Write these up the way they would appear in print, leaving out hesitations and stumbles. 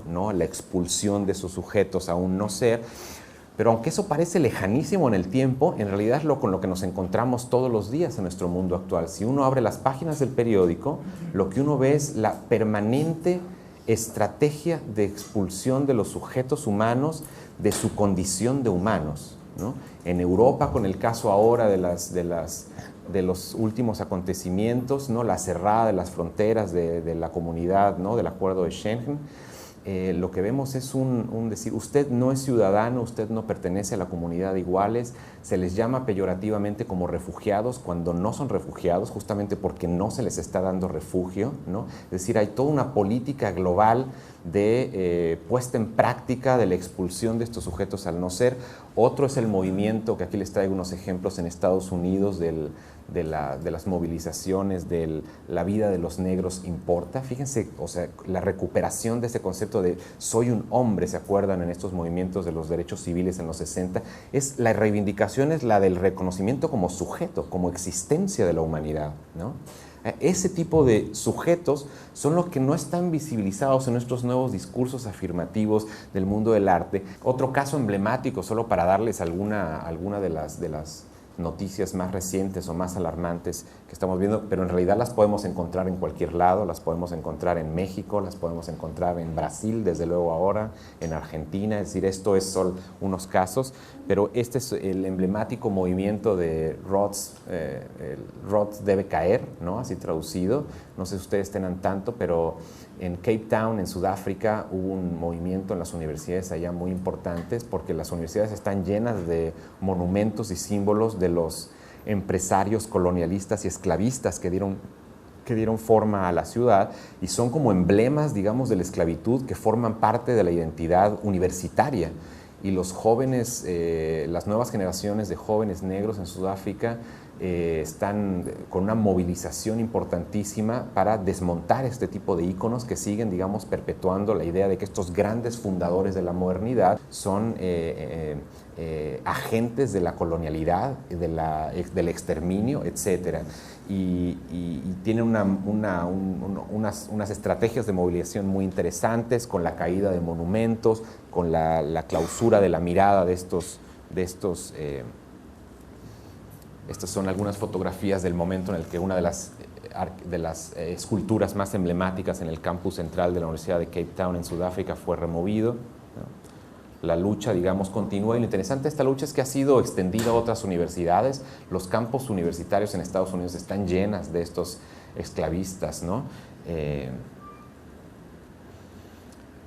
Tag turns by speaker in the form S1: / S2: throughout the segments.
S1: ¿no? La expulsión de sus sujetos a un no ser. Pero aunque eso parece lejanísimo en el tiempo, en realidad es con lo que nos encontramos todos los días en nuestro mundo actual. Si uno abre las páginas del periódico, lo que uno ve es la permanente estrategia de expulsión de los sujetos humanos de su condición de humanos, ¿no? En Europa, con el caso ahora de los últimos acontecimientos, ¿no? La cerrada de las fronteras de la comunidad, ¿no? Del acuerdo de Schengen, lo que vemos es un decir, usted no es ciudadano, usted no pertenece a la comunidad de iguales, se les llama peyorativamente como refugiados cuando no son refugiados, justamente porque no se les está dando refugio, ¿no? Es decir, hay toda una política global de puesta en práctica de la expulsión de estos sujetos al no ser. Otro es el movimiento, que aquí les traigo unos ejemplos en Estados Unidos, de las movilizaciones de la vida de los negros importa. Fíjense, o sea, la recuperación de ese concepto de soy un hombre, ¿se acuerdan en estos movimientos de los derechos civiles en los 60? La reivindicación es la del reconocimiento como sujeto, como existencia de la humanidad, ¿no? Ese tipo de sujetos son los que no están visibilizados en nuestros nuevos discursos afirmativos del mundo del arte. Otro caso emblemático, solo para darles alguna de las noticias más recientes o más alarmantes que estamos viendo, pero en realidad las podemos encontrar en cualquier lado, las podemos encontrar en México, las podemos encontrar en Brasil, desde luego ahora, en Argentina, es decir, esto es solo unos casos, pero este es el emblemático movimiento de Rhodes debe caer, ¿no? Así traducido, no sé si ustedes tengan tanto, pero en Cape Town, en Sudáfrica, hubo un movimiento en las universidades allá muy importantes porque las universidades están llenas de monumentos y símbolos de los empresarios colonialistas y esclavistas que dieron forma a la ciudad y son como emblemas, digamos, de la esclavitud que forman parte de la identidad universitaria. Y los jóvenes, las nuevas generaciones de jóvenes negros en Sudáfrica están con una movilización importantísima para desmontar este tipo de íconos que siguen, digamos, perpetuando la idea de que estos grandes fundadores de la modernidad son agentes de la colonialidad, del exterminio, etc. Y tienen unas estrategias de movilización muy interesantes con la caída de monumentos, con la clausura de la mirada de estos estas son algunas fotografías del momento en el que una de las esculturas más emblemáticas en el campus central de la Universidad de Cape Town en Sudáfrica fue removido, ¿no? La lucha, digamos, continúa y lo interesante de esta lucha es que ha sido extendida a otras universidades. Los campus universitarios en Estados Unidos están llenas de estos esclavistas, ¿no?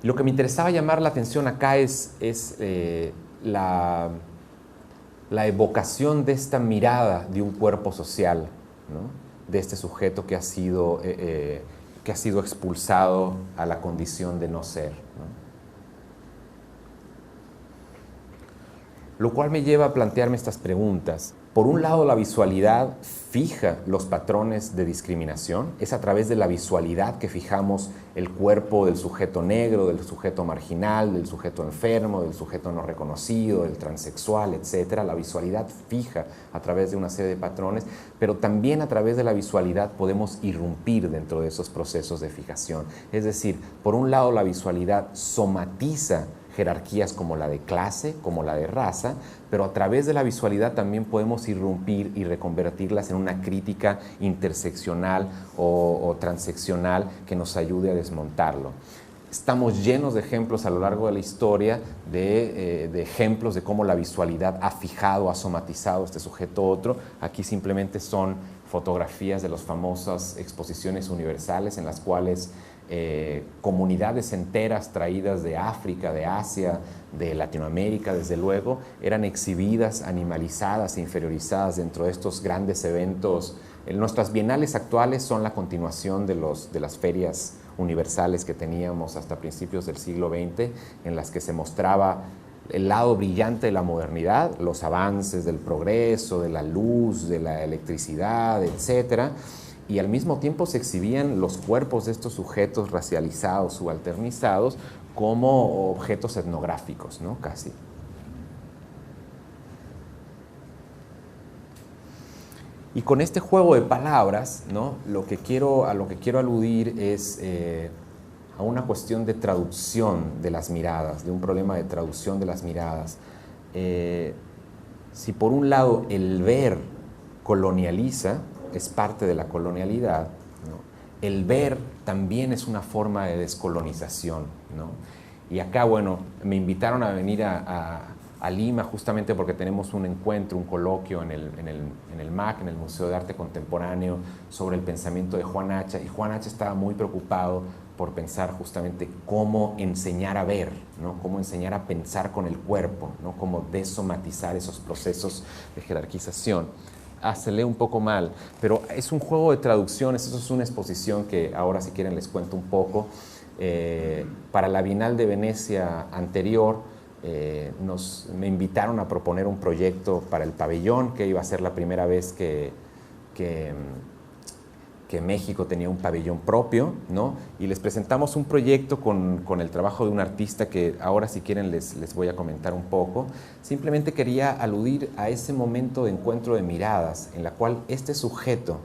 S1: Lo que me interesaba llamar la atención acá es la evocación de esta mirada de un cuerpo social, ¿no? De este sujeto que ha sido expulsado a la condición de no ser, ¿no? Lo cual me lleva a plantearme estas preguntas. Por un lado, la visualidad fija los patrones de discriminación. Es a través de la visualidad que fijamos el cuerpo del sujeto negro, del sujeto marginal, del sujeto enfermo, del sujeto no reconocido, del transexual, etc. La visualidad fija a través de una serie de patrones, pero también a través de la visualidad podemos irrumpir dentro de esos procesos de fijación. Es decir, por un lado, la visualidad somatiza jerarquías como la de clase, como la de raza, pero a través de la visualidad también podemos irrumpir y reconvertirlas en una crítica interseccional o transeccional que nos ayude a desmontarlo. Estamos llenos de ejemplos a lo largo de la historia de ejemplos de cómo la visualidad ha fijado, ha somatizado este sujeto otro. Aquí simplemente son fotografías de las famosas exposiciones universales en las cuales comunidades enteras traídas de África, de Asia, de Latinoamérica, desde luego, eran exhibidas, animalizadas e inferiorizadas dentro de estos grandes eventos. Nuestras bienales actuales son la continuación de las ferias universales que teníamos hasta principios del siglo XX, en las que se mostraba el lado brillante de la modernidad, los avances del progreso, de la luz, de la electricidad, etcétera, y al mismo tiempo se exhibían los cuerpos de estos sujetos racializados, subalternizados, como objetos etnográficos, ¿no? Casi. Y con este juego de palabras, ¿no? A lo que quiero aludir es a una cuestión de traducción de las miradas, de un problema de traducción de las miradas. Si por un lado el ver colonializa, es parte de la colonialidad, ¿no? El ver también es una forma de descolonización, ¿no? Y acá, bueno, me invitaron a venir a Lima justamente porque tenemos un encuentro, un coloquio en el MAC, en el Museo de Arte Contemporáneo, sobre el pensamiento de Juan Hacha, y Juan Hacha estaba muy preocupado por pensar justamente cómo enseñar a ver, ¿no? Cómo enseñar a pensar con el cuerpo, ¿no? Cómo desomatizar esos procesos de jerarquización. Se lee un poco mal, pero es un juego de traducciones. Eso es una exposición que ahora, si quieren, les cuento un poco. Para la Bienal de Venecia anterior, me invitaron a proponer un proyecto para el pabellón, que iba a ser la primera vez que México tenía un pabellón propio, ¿no? Y les presentamos un proyecto con el trabajo de un artista que ahora, si quieren, les voy a comentar un poco. Simplemente quería aludir a ese momento de encuentro de miradas en la cual este sujeto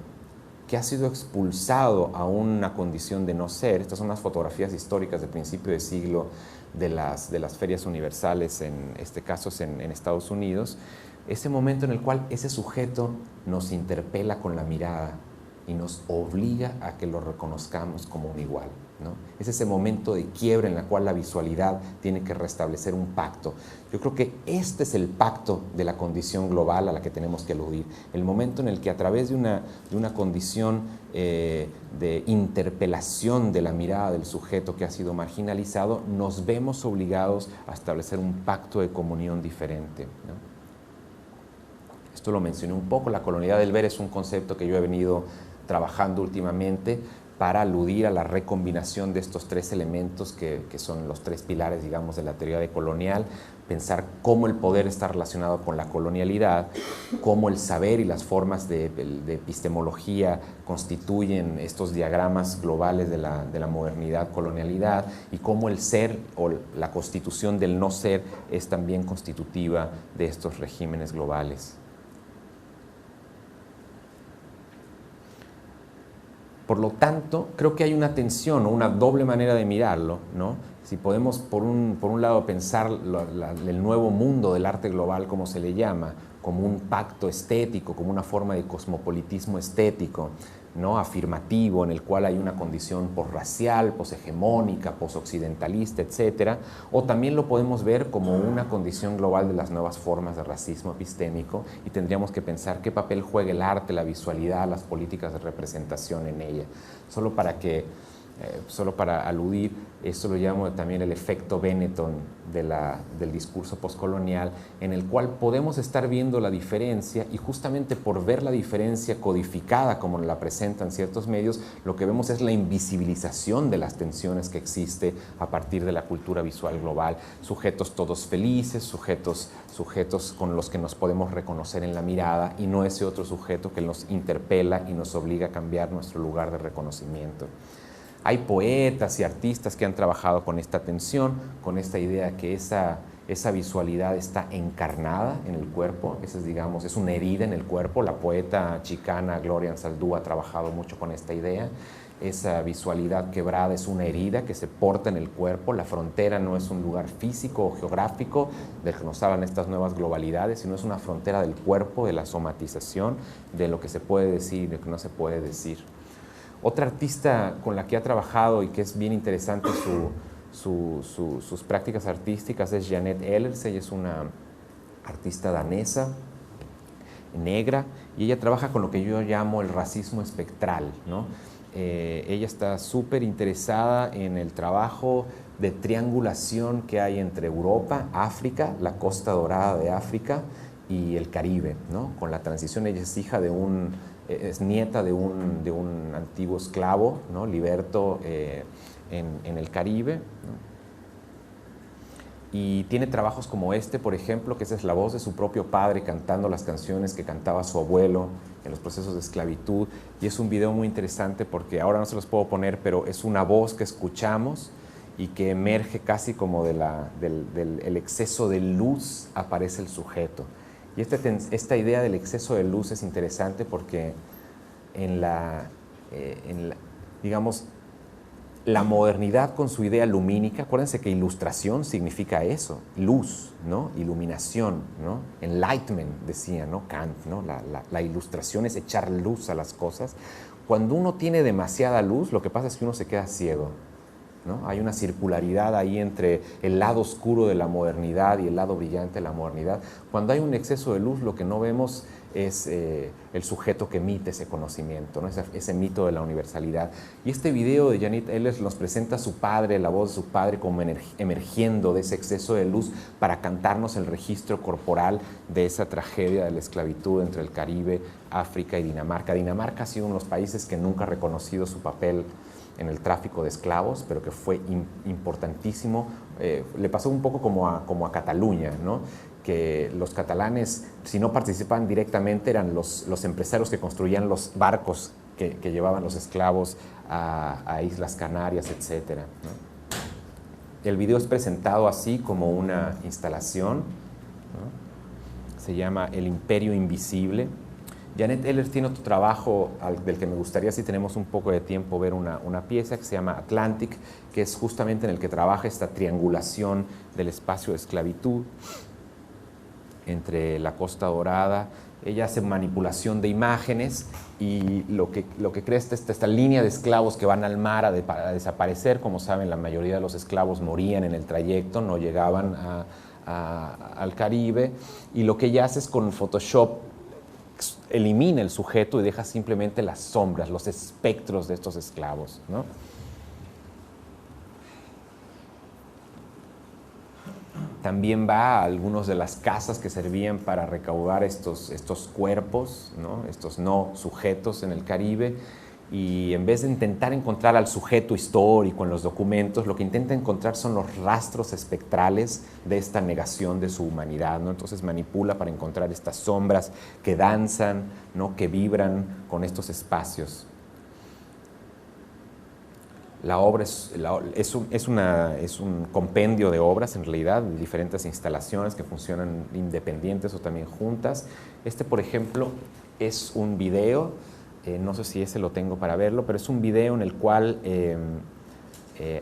S1: que ha sido expulsado a una condición de no ser, estas son las fotografías históricas del principio de siglo de las ferias universales, en este caso es en Estados Unidos, ese momento en el cual ese sujeto nos interpela con la mirada y nos obliga a que lo reconozcamos como un igual, ¿no? Es ese momento de quiebre en la cual la visualidad tiene que restablecer un pacto. Yo creo que este es el pacto de la condición global a la que tenemos que aludir. El momento en el que a través de una condición de interpelación de la mirada del sujeto que ha sido marginalizado, nos vemos obligados a establecer un pacto de comunión diferente, ¿no? Esto lo mencioné un poco. La colonialidad del ver es un concepto que yo he venido trabajando últimamente para aludir a la recombinación de estos tres elementos que son los tres pilares, digamos, de la teoría decolonial. Pensar cómo el poder está relacionado con la colonialidad, cómo el saber y las formas de epistemología constituyen estos diagramas globales de la modernidad-colonialidad, y cómo el ser o la constitución del no ser es también constitutiva de estos regímenes globales. Por lo tanto, creo que hay una tensión o una doble manera de mirarlo, ¿no? Si podemos, por un lado, pensar el nuevo mundo del arte global, como se le llama, como un pacto estético, como una forma de cosmopolitismo estético, ¿no? Afirmativo, en el cual hay una condición posracial, poshegemónica, posoccidentalista, etc. O también lo podemos ver como una condición global de las nuevas formas de racismo epistémico, y tendríamos que pensar qué papel juega el arte, la visualidad, las políticas de representación en ella. Solo para aludir, esto lo llamo también el efecto Benetton del discurso postcolonial, en el cual podemos estar viendo la diferencia, y justamente por ver la diferencia codificada como la presentan ciertos medios, lo que vemos es la invisibilización de las tensiones que existe a partir de la cultura visual global. Sujetos todos felices, sujetos con los que nos podemos reconocer en la mirada, y no ese otro sujeto que nos interpela y nos obliga a cambiar nuestro lugar de reconocimiento. Hay poetas y artistas que han trabajado con esta tensión, con esta idea que esa visualidad está encarnada en el cuerpo, es una herida en el cuerpo. La poeta chicana Gloria Anzaldúa ha trabajado mucho con esta idea. Esa visualidad quebrada es una herida que se porta en el cuerpo. La frontera no es un lugar físico o geográfico del que nos hablan estas nuevas globalidades, sino es una frontera del cuerpo, de la somatización, de lo que se puede decir y de lo que no se puede decir. Otra artista con la que ha trabajado y que es bien interesante sus prácticas artísticas es Jeanette Ehlers. Ella es una artista danesa, negra, y ella trabaja con lo que yo llamo el racismo espectral, ¿no? Ella está súper interesada en el trabajo de triangulación que hay entre Europa, África, la Costa Dorada de África y el Caribe, ¿no? Con la transición. Ella es hija es nieta de un antiguo esclavo, ¿no? Liberto en el Caribe, ¿no? Y tiene trabajos como por ejemplo, que esa es la voz de su propio padre cantando las canciones que cantaba su abuelo en los procesos de esclavitud. Y es un video muy interesante porque ahora no se los puedo poner, pero es una voz que escuchamos y que emerge casi como del exceso de luz, aparece el sujeto. Y esta idea del exceso de luz es interesante porque digamos, la modernidad con su idea lumínica. Acuérdense que ilustración significa eso, luz, ¿no? Iluminación, ¿no? Enlightenment, decía, ¿no? Kant, ¿no? La ilustración es echar luz a las cosas. Cuando uno tiene demasiada luz, lo que pasa es que uno se queda ciego, ¿no? Hay una circularidad ahí entre el lado oscuro de la modernidad y el lado brillante de la modernidad. Cuando hay un exceso de luz, lo que no vemos es el sujeto que emite ese conocimiento, ¿no? Ese mito de la universalidad. Y este video de Janet Ehlers nos presenta a su padre, la voz de su padre, como emergiendo de ese exceso de luz para cantarnos el registro corporal de esa tragedia de la esclavitud entre el Caribe, África y Dinamarca. Dinamarca ha sido uno de los países que nunca ha reconocido su papel en el tráfico de esclavos, pero que fue importantísimo. Le pasó un poco como a Cataluña, ¿no? Que los catalanes, si no participaban directamente, eran los empresarios que construían los barcos que llevaban los esclavos a Islas Canarias, etc., ¿no? El video es presentado así como una instalación, ¿no? Se llama El Imperio Invisible. Janet Ehlers tiene otro trabajo del que me gustaría, si tenemos un poco de tiempo, ver una pieza que se llama Atlantic, que es justamente en el que trabaja esta triangulación del espacio de esclavitud entre la Costa Dorada. Ella hace manipulación de imágenes y lo que crea es esta línea de esclavos que van al mar a desaparecer. Como saben, la mayoría de los esclavos morían en el trayecto, no llegaban al Caribe, y lo que ella hace es con Photoshop elimina el sujeto y deja simplemente las sombras, los espectros de estos esclavos, ¿no? También va a algunas de las casas que servían para recaudar estos cuerpos, ¿no? Estos no sujetos en el Caribe, y en vez de intentar encontrar al sujeto histórico en los documentos, lo que intenta encontrar son los rastros espectrales de esta negación de su humanidad, ¿no? Entonces manipula para encontrar estas sombras que danzan, ¿no? Que vibran con estos espacios. La obra es un compendio de obras, en realidad, de diferentes instalaciones que funcionan independientes o también juntas. Por ejemplo, es un video. No sé si ese lo tengo para verlo, pero es un video en el cual,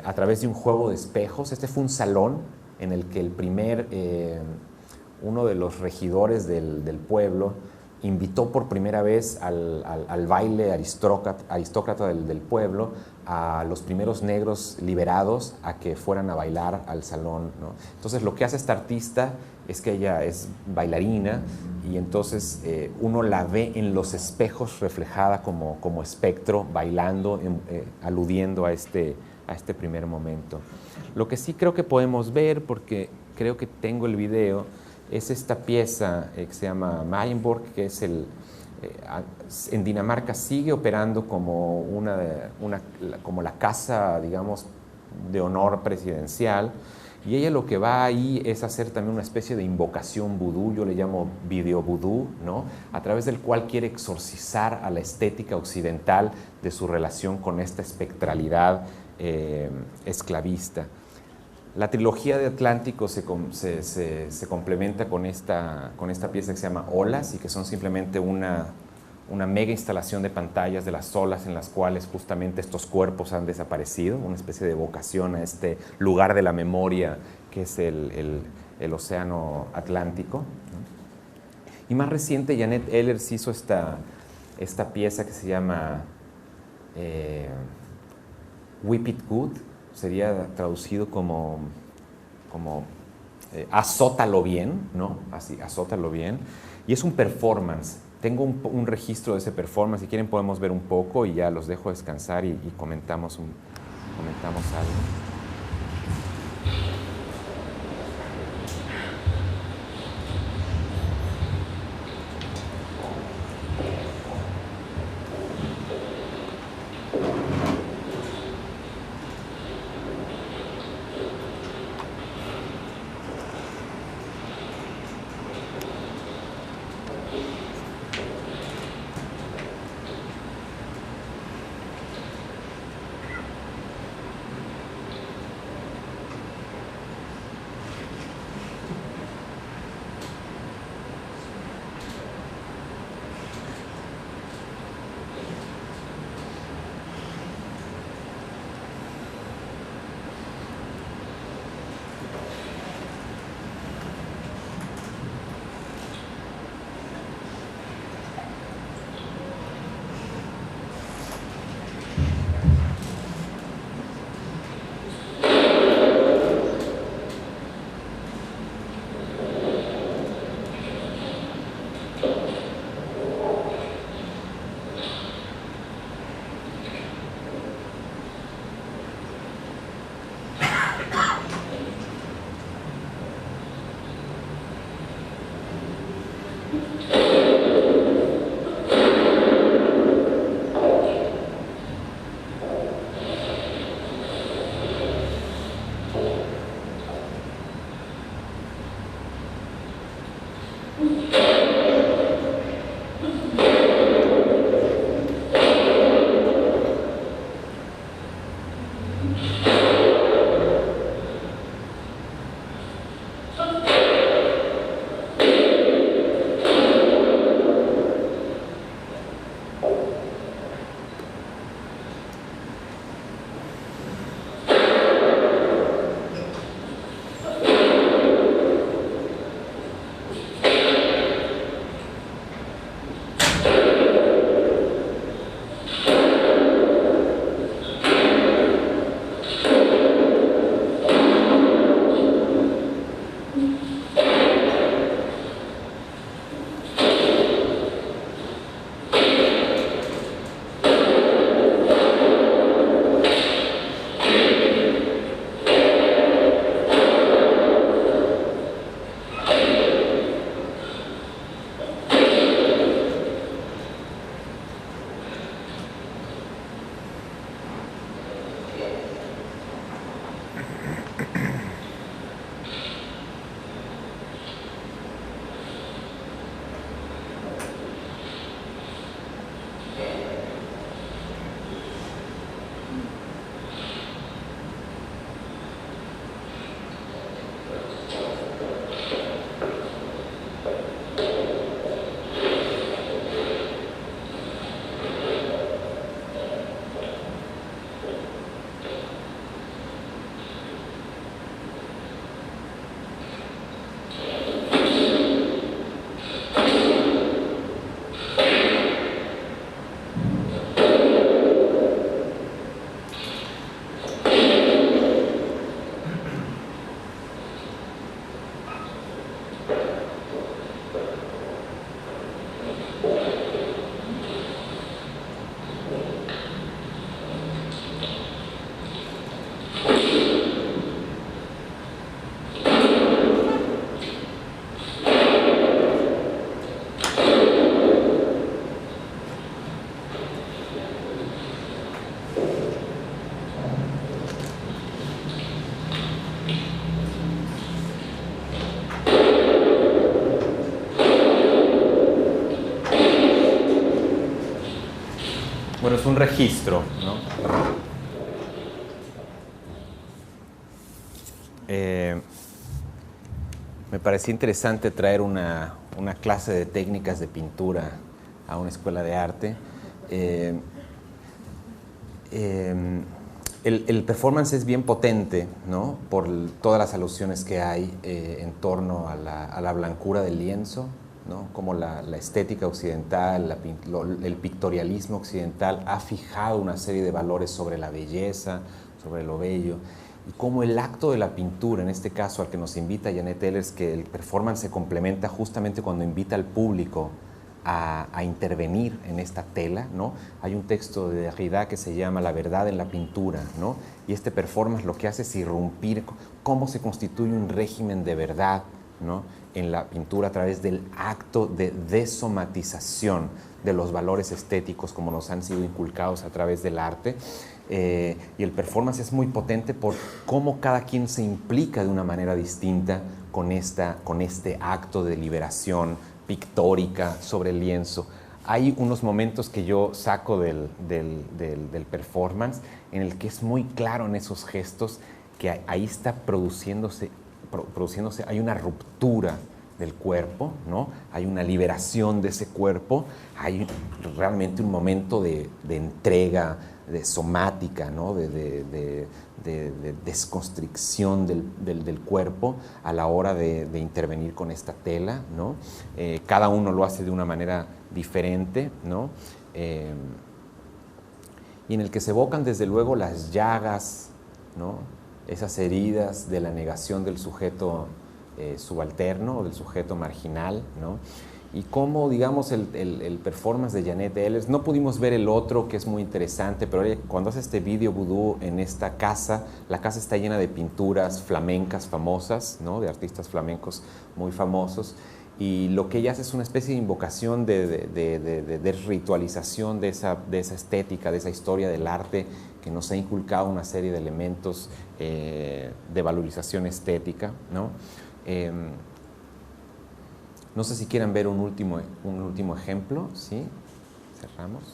S1: a través de un juego de espejos, fue un salón en el que uno de los regidores del pueblo invitó por primera vez al baile aristócrata del pueblo a los primeros negros liberados a que fueran a bailar al salón, ¿no? Entonces lo que hace esta artista es que ella es bailarina y entonces uno la ve en los espejos reflejada como espectro, bailando, aludiendo a este primer momento. Lo que sí creo que podemos ver, porque creo que tengo el video, es esta pieza que se llama Marienborg, que es en Dinamarca sigue operando como como la casa, digamos, de honor presidencial, y ella lo que va ahí es hacer también una especie de invocación vudú, yo le llamo video vudú, ¿no? A través del cual quiere exorcizar a la estética occidental de su relación con esta espectralidad esclavista. La trilogía de Atlántico se complementa con esta pieza que se llama Olas, y que son simplemente una mega instalación de pantallas de las olas en las cuales justamente estos cuerpos han desaparecido, una especie de evocación a este lugar de la memoria que es el océano Atlántico, ¿no? Y más reciente, Janet Ehlers hizo esta pieza que se llama Whip It Good, sería traducido como azótalo bien, ¿no? Así, azótalo bien. Y es un performance. Tengo un registro de ese performance. Si quieren podemos ver un poco y ya los dejo descansar y comentamos algo. Bueno, es un registro, ¿no? Me parecía interesante traer una clase de técnicas de pintura a una escuela de arte. El performance es bien potente, ¿no? Por todas las alusiones que hay en torno a la blancura del lienzo, ¿no? Como la estética occidental, el pictorialismo occidental ha fijado una serie de valores sobre la belleza, sobre lo bello, y cómo el acto de la pintura, en este caso al que nos invita Janet Ehlers, que el performance se complementa justamente cuando invita al público a intervenir en esta tela, ¿no? Hay un texto de Derrida que se llama La verdad en la pintura, ¿no? Y este performance lo que hace es irrumpir cómo se constituye un régimen de verdad, ¿no? En la pintura a través del acto de desomatización de los valores estéticos como nos han sido inculcados a través del arte. Y el performance es muy potente por cómo cada quien se implica de una manera distinta con este acto de liberación pictórica sobre el lienzo. Hay unos momentos que yo saco del performance en el que es muy claro en esos gestos que ahí está produciéndose, hay una ruptura del cuerpo, ¿no? Hay una liberación de ese cuerpo, hay realmente un momento de entrega, de somática, ¿no? de desconstricción del cuerpo a la hora de intervenir con esta tela, ¿no? Cada uno lo hace de una manera diferente, ¿no? Y en el que se evocan desde luego las llagas, ¿no? Esas heridas de la negación del sujeto subalterno o del sujeto marginal, ¿no? Y cómo, digamos, el performance de Janet Ehlers, no pudimos ver el otro que es muy interesante, pero cuando hace este video vudú en esta casa, la casa está llena de pinturas flamencas famosas, ¿no? De artistas flamencos muy famosos, y lo que ella hace es una especie de invocación de ritualización de esa estética, de esa historia del arte que nos ha inculcado una serie de elementos de valorización estética, ¿no? No sé si quieran ver un último ejemplo, ¿sí? Cerramos.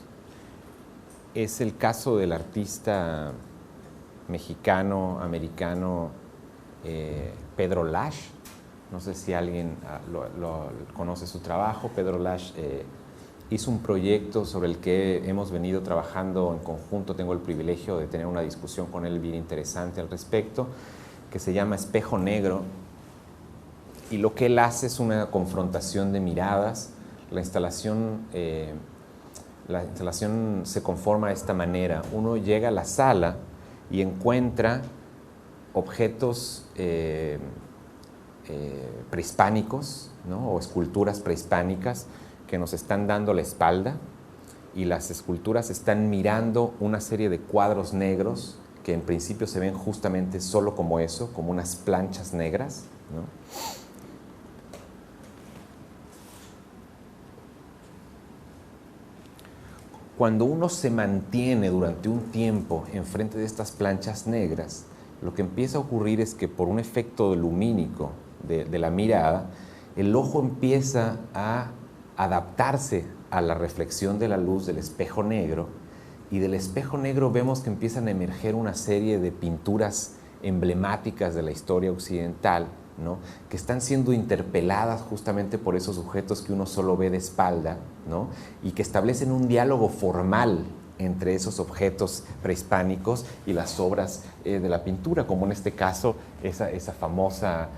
S1: Es el caso del artista mexicano, americano, Pedro Lash. No sé si alguien lo conoce su trabajo. Pedro Lash hizo un proyecto sobre el que hemos venido trabajando en conjunto. Tengo el privilegio de tener una discusión con él bien interesante al respecto, que se llama Espejo Negro. Y lo que él hace es una confrontación de miradas. La instalación se conforma de esta manera. Uno llega a la sala y encuentra objetos prehispánicos, ¿no? O esculturas prehispánicas que nos están dando la espalda, y las esculturas están mirando una serie de cuadros negros que en principio se ven justamente solo como eso, como unas planchas negras, ¿no? Cuando uno se mantiene durante un tiempo enfrente de estas planchas negras, lo que empieza a ocurrir es que por un efecto lumínico de la mirada, el ojo empieza a adaptarse a la reflexión de la luz del espejo negro, y del espejo negro vemos que empiezan a emerger una serie de pinturas emblemáticas de la historia occidental, ¿no? Que están siendo interpeladas justamente por esos sujetos que uno solo ve de espalda, ¿no? Y que establecen un diálogo formal entre esos objetos prehispánicos y las obras de la pintura, como en este caso esa famosa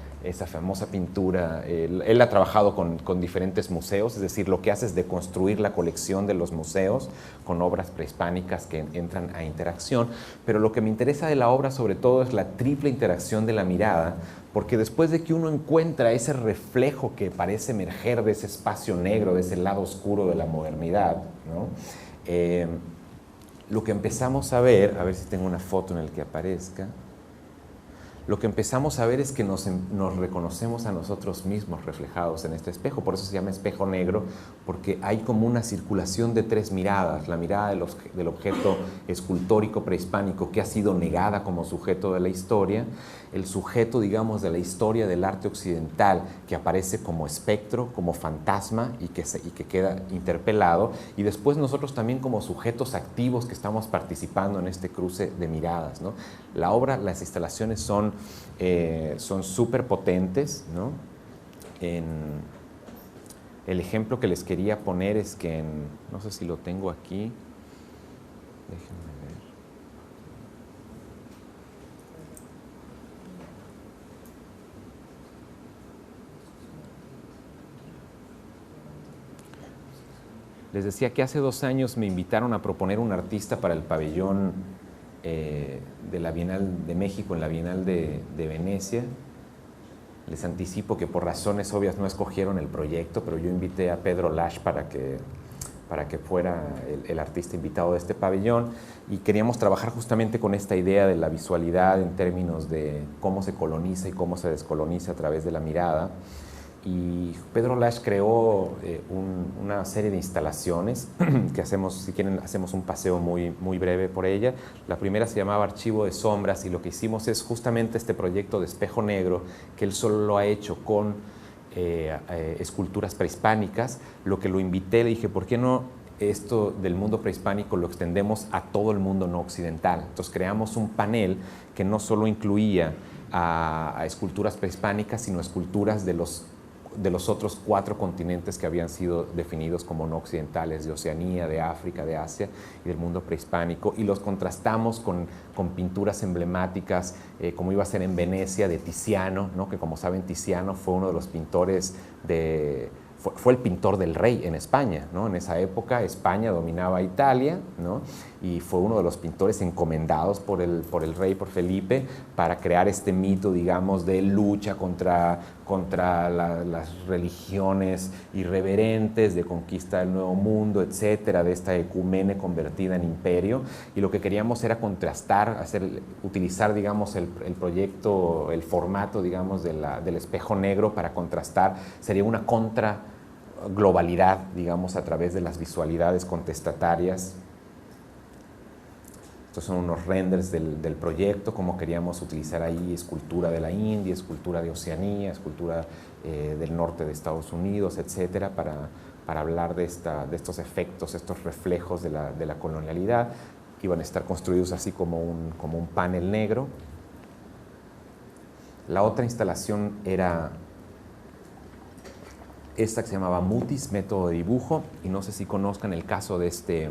S1: pintura. Él ha trabajado con diferentes museos, es decir, lo que hace es deconstruir la colección de los museos con obras prehispánicas que entran a interacción, pero lo que me interesa de la obra sobre todo es la triple interacción de la mirada, porque después de que uno encuentra ese reflejo que parece emerger de ese espacio negro, de ese lado oscuro de la modernidad, ¿no? Lo que empezamos a ver si tengo una foto en la que aparezca, lo que empezamos a ver es que nos reconocemos a nosotros mismos reflejados en este espejo. Por eso se llama espejo negro, porque hay como una circulación de tres miradas. La mirada del objeto escultórico prehispánico que ha sido negada como sujeto de la historia, el sujeto, digamos, de la historia del arte occidental, que aparece como espectro, como fantasma y que queda interpelado, y después nosotros también como sujetos activos que estamos participando en este cruce de miradas, ¿no? La obra, las instalaciones son súper potentes, ¿no? El ejemplo que les quería poner es que no sé si lo tengo aquí, déjenme ver. Les decía que hace 2 años me invitaron a proponer un artista para el pabellón de la Bienal de México, en la Bienal de Venecia. Les anticipo que por razones obvias no escogieron el proyecto, pero yo invité a Pedro Lash para que fuera el artista invitado de este pabellón, y queríamos trabajar justamente con esta idea de la visualidad en términos de cómo se coloniza y cómo se descoloniza a través de la mirada. Y Pedro Lash creó una serie de instalaciones que hacemos, si quieren, hacemos un paseo muy breve por ella. La primera se llamaba Archivo de Sombras, y lo que hicimos es justamente este proyecto de espejo negro, que él solo lo ha hecho con esculturas prehispánicas. Lo que lo invité, le dije, ¿por qué no esto del mundo prehispánico lo extendemos a todo el mundo no occidental? Entonces creamos un panel que no solo incluía a esculturas prehispánicas, sino esculturas de los otros 4 continentes que habían sido definidos como no occidentales, de Oceanía, de África, de Asia y del mundo prehispánico, y los contrastamos con pinturas emblemáticas, como iba a ser en Venecia, de Tiziano, ¿no? Que como saben, Tiziano fue uno de los pintores fue el pintor del rey en España, ¿no? En esa época España dominaba Italia, ¿no? Y fue uno de los pintores encomendados por el rey, por Felipe, para crear este mito, digamos, de lucha contra las religiones irreverentes, de conquista del Nuevo Mundo, etcétera, de esta ecumene convertida en imperio. Y lo que queríamos era contrastar, utilizar, digamos, el proyecto, el formato, digamos, del espejo negro para contrastar. Sería una globalidad, digamos, a través de las visualidades contestatarias. Estos son unos renders del proyecto, cómo queríamos utilizar ahí escultura de la India, escultura de Oceanía, escultura del norte de Estados Unidos, etcétera, para hablar de estos efectos, estos reflejos de la colonialidad, que iban a estar construidos así como un panel negro. La otra instalación era esta que se llamaba Mutis, método de dibujo, y no sé si conozcan el caso de este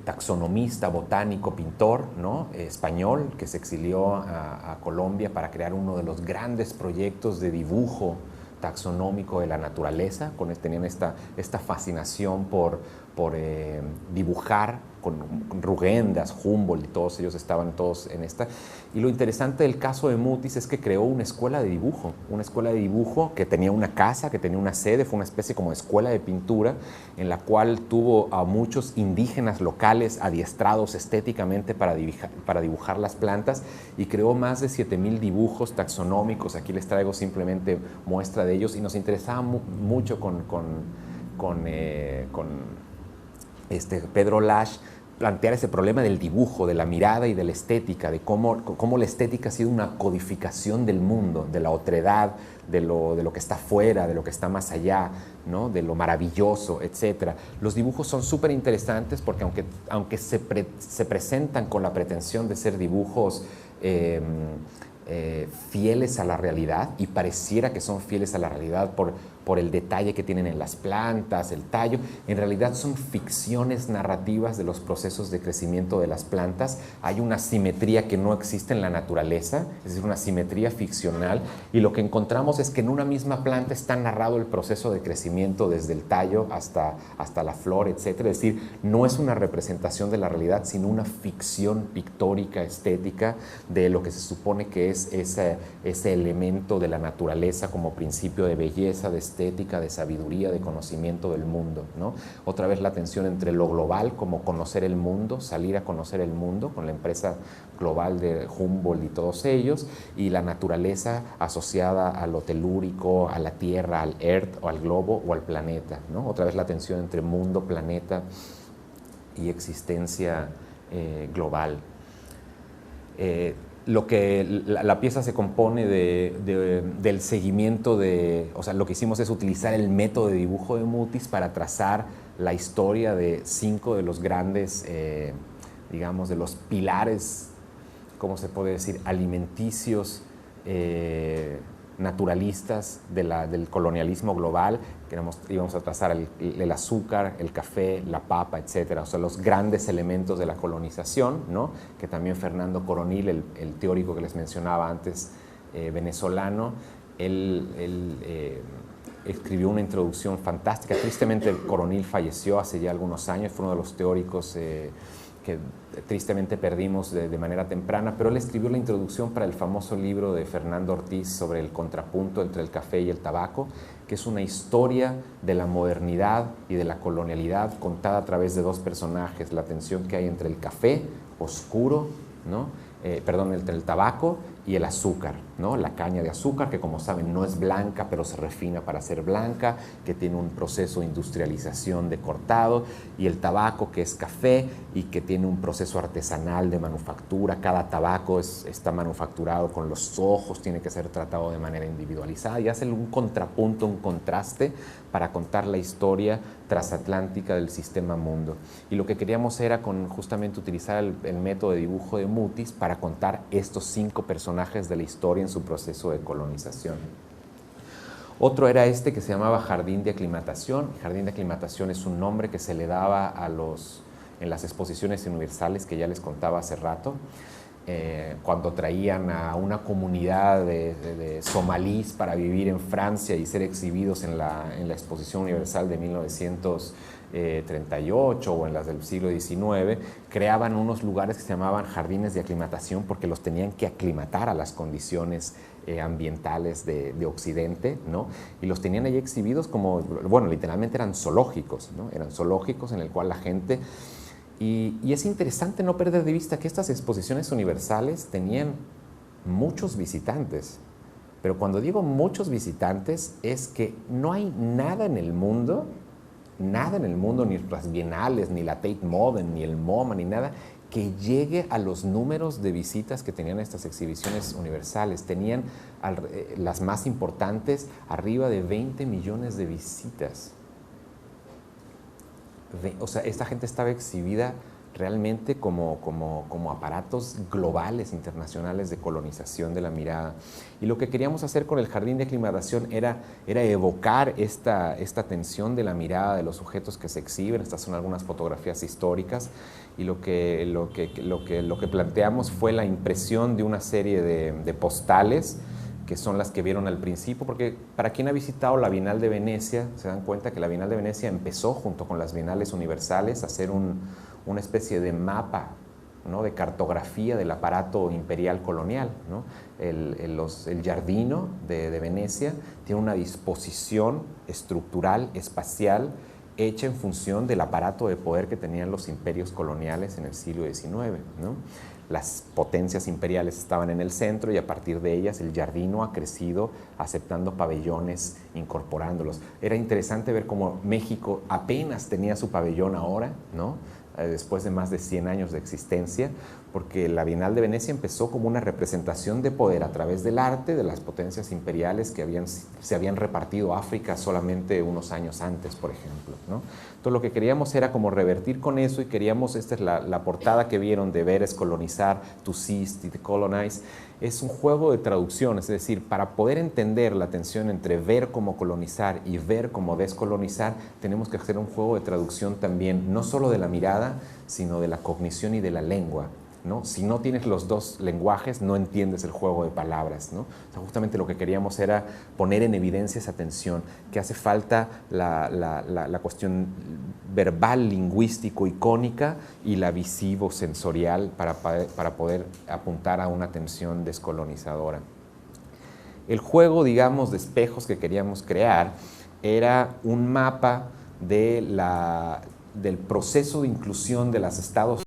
S1: taxonomista, botánico, pintor, ¿no? Español, que se exilió a Colombia para crear uno de los grandes proyectos de dibujo taxonómico de la naturaleza. Tenían esta fascinación por dibujar con Rugendas, Humboldt, y todos ellos estaban todos en esta. Y lo interesante del caso de Mutis es que creó una escuela de dibujo que tenía una casa, que tenía una sede, fue una especie como de escuela de pintura, en la cual tuvo a muchos indígenas locales adiestrados estéticamente para dibujar las plantas, y creó más de 7,000 dibujos taxonómicos. Aquí les traigo simplemente muestra de ellos, y nos interesaba mucho con Pedro Lasch plantear ese problema del dibujo, de la mirada y de la estética, de cómo la estética ha sido una codificación del mundo, de la otredad, de lo que está fuera, de lo que está más allá, ¿no? De lo maravilloso, etc. Los dibujos son súper interesantes porque aunque se presentan con la pretensión de ser dibujos fieles a la realidad, y pareciera que son fieles a la realidad por el detalle que tienen en las plantas, el tallo, en realidad son ficciones narrativas de los procesos de crecimiento de las plantas. Hay una simetría que no existe en la naturaleza, es decir, una simetría ficcional, y lo que encontramos es que en una misma planta está narrado el proceso de crecimiento desde el tallo hasta la flor, etc. Es decir, no es una representación de la realidad, sino una ficción pictórica, estética, de lo que se supone que es ese elemento de la naturaleza como principio de belleza, de estética, de sabiduría, de conocimiento del mundo, ¿no? Otra vez la tensión entre lo global, como conocer el mundo, salir a conocer el mundo con la empresa global de Humboldt y todos ellos, y la naturaleza asociada a lo telúrico, a la tierra, al earth o al globo o al planeta, ¿no? Otra vez la tensión entre mundo, planeta y existencia global. La pieza se compone del seguimiento o sea, lo que hicimos es utilizar el método de dibujo de Mutis para trazar la historia de 5 de los grandes, digamos, de los pilares, ¿cómo se puede decir?, alimenticios naturalistas del colonialismo global, que íbamos a trazar el azúcar, el café, la papa, etcétera. O sea, los grandes elementos de la colonización, ¿no? Que también Fernando Coronil, el teórico que les mencionaba antes, venezolano, él escribió una introducción fantástica. Tristemente Coronil falleció hace ya algunos años, fue uno de los teóricos que tristemente perdimos de manera temprana, pero él escribió la introducción para el famoso libro de Fernando Ortiz sobre el contrapunto entre el café y el tabaco, que es una historia de la modernidad y de la colonialidad contada a través de 2 personajes, la tensión que hay entre el café oscuro, ¿no? Entre el tabaco y el azúcar, ¿no? La caña de azúcar, que como saben no es blanca, pero se refina para ser blanca, que tiene un proceso de industrialización de cortado, y el tabaco, que es café y que tiene un proceso artesanal de manufactura. Cada tabaco está manufacturado con los ojos, tiene que ser tratado de manera individualizada, y hace un contrapunto, un contraste para contar la historia transatlántica del sistema mundo. Y lo que queríamos era justamente utilizar el método de dibujo de Mutis para contar estos 5 personajes de la historia en su proceso de colonización. Otro era este que se llamaba Jardín de Aclimatación. Jardín de Aclimatación es un nombre que se le daba en las exposiciones universales que ya les contaba hace rato. Cuando traían a una comunidad de somalíes para vivir en Francia y ser exhibidos en la Exposición Universal de 1938 o en las del siglo XIX, creaban unos lugares que se llamaban jardines de aclimatación porque los tenían que aclimatar a las condiciones ambientales de Occidente, ¿no? Y los tenían ahí exhibidos como, bueno, literalmente eran zoológicos, ¿no? Eran zoológicos en el cual la gente... Y es interesante no perder de vista que estas exposiciones universales tenían muchos visitantes. Pero cuando digo muchos visitantes es que no hay nada en el mundo nada en el mundo, ni las bienales, ni la Tate Modern, ni el MoMA, ni nada, que llegue a los números de visitas que tenían estas exhibiciones universales. Tenían las más importantes arriba de 20 millones de visitas. O sea, esta gente estaba exhibida realmente como aparatos globales, internacionales de colonización de la mirada. Y lo que queríamos hacer con el jardín de aclimatación era evocar esta tensión de la mirada de los sujetos que se exhiben. Estas son algunas fotografías históricas, y lo que planteamos fue la impresión de una serie de postales, que son las que vieron al principio, porque para quien ha visitado la Bienal de Venecia, se dan cuenta que la Bienal de Venecia empezó junto con las Bienales Universales a hacer una especie de mapa, ¿no?, de cartografía del aparato imperial colonial, ¿no? El Giardino de Venecia tiene una disposición estructural, espacial, hecha en función del aparato de poder que tenían los imperios coloniales en el siglo XIX, ¿no? Las potencias imperiales estaban en el centro, y a partir de ellas el Giardino ha crecido aceptando pabellones, incorporándolos. Era interesante ver cómo México apenas tenía su pabellón ahora, ¿no?, después de más de 100 años de existencia, porque la Bienal de Venecia empezó como una representación de poder a través del arte de las potencias imperiales que se habían repartido África solamente unos años antes, por ejemplo, ¿no? Entonces lo que queríamos era como revertir con eso, y queríamos, esta es la portada que vieron de Ver es colonizar, To Seize, To Colonize. Es un juego de traducción, es decir, para poder entender la tensión entre ver como colonizar y ver como descolonizar, tenemos que hacer un juego de traducción también, no solo de la mirada, sino de la cognición y de la lengua, ¿no? Si no tienes los dos lenguajes, no entiendes el juego de palabras, ¿no? O sea, justamente lo que queríamos era poner en evidencia esa tensión, que hace falta la cuestión verbal, lingüístico, icónica, y la visivo-sensorial para poder apuntar a una tensión descolonizadora. El juego, digamos, de espejos que queríamos crear era un mapa del proceso de inclusión de los Estados